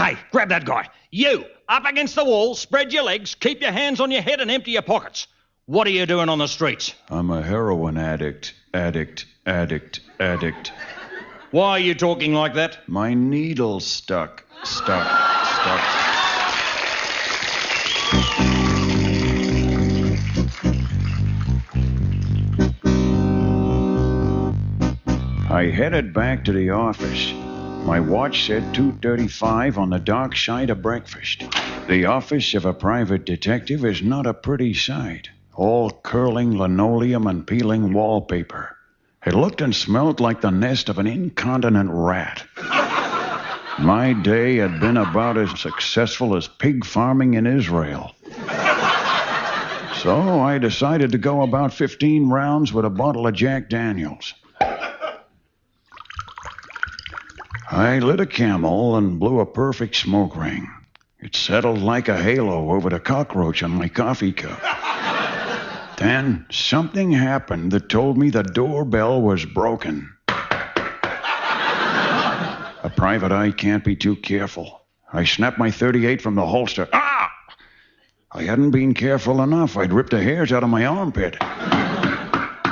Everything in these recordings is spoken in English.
Okay, grab that guy. You, up against the wall, spread your legs, keep your hands on your head and empty your pockets. What are you doing on the streets? I'm a heroin addict. Why are you talking like that? My needle's stuck. I headed back to the office. My watch said 2:35 on the dark side of breakfast. The office of a private detective is not a pretty sight. All curling linoleum and peeling wallpaper. It looked and smelled like the nest of an incontinent rat. My day had been about as successful as pig farming in Israel. So I decided to go about 15 rounds with a bottle of Jack Daniels. I lit a Camel and blew a perfect smoke ring. It settled like a halo over the cockroach on my coffee cup. Then something happened that told me the doorbell was broken. A private eye can't be too careful. I snapped my .38 from the holster. Ah! I hadn't been careful enough. I'd ripped the hairs out of my armpit.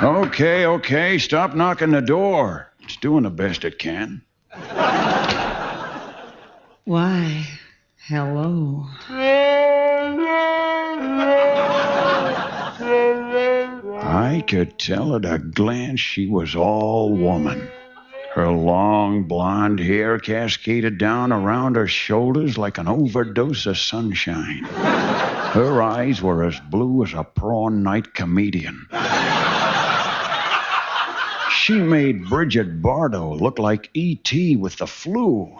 Okay, stop knocking the door. It's doing the best it can. Why, hello. I could tell at a glance she was all woman. Her long blonde hair cascaded down around her shoulders like an overdose of sunshine. Her eyes were as blue as a prawn night comedian. She made Bridget Bardot look like E.T. with the flu.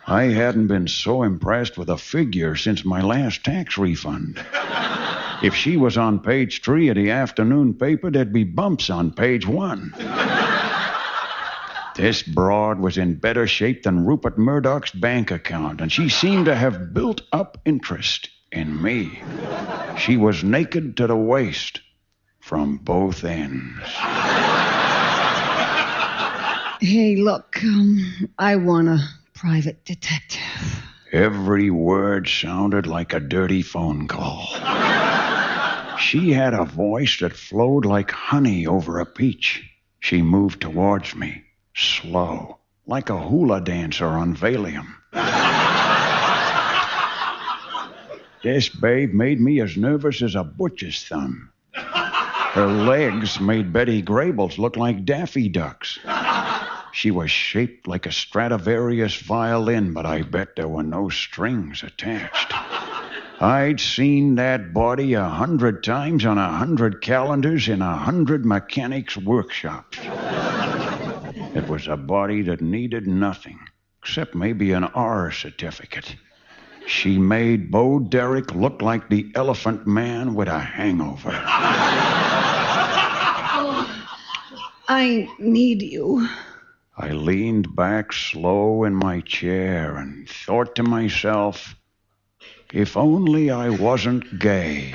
I hadn't been so impressed with a figure since my last tax refund. If she was on page 3 of the afternoon paper, there'd be bumps on page 1. This broad was in better shape than Rupert Murdoch's bank account, and she seemed to have built up interest in me. She was naked to the waist from both ends. Hey, look, I want a private detective. Every word sounded like a dirty phone call. She had a voice that flowed like honey over a peach. She moved towards me, slow, like a hula dancer on Valium. This babe made me as nervous as a butcher's thumb. Her legs made Betty Grable's look like Daffy Ducks. She was shaped like a Stradivarius violin, but I bet there were no strings attached. I'd seen that body 100 times on 100 calendars in 100 mechanics' workshops. It was a body that needed nothing, except maybe an R certificate. She made Bo Derek look like the Elephant Man with a hangover. I need you. I leaned back slow in my chair and thought to myself, if only I wasn't gay.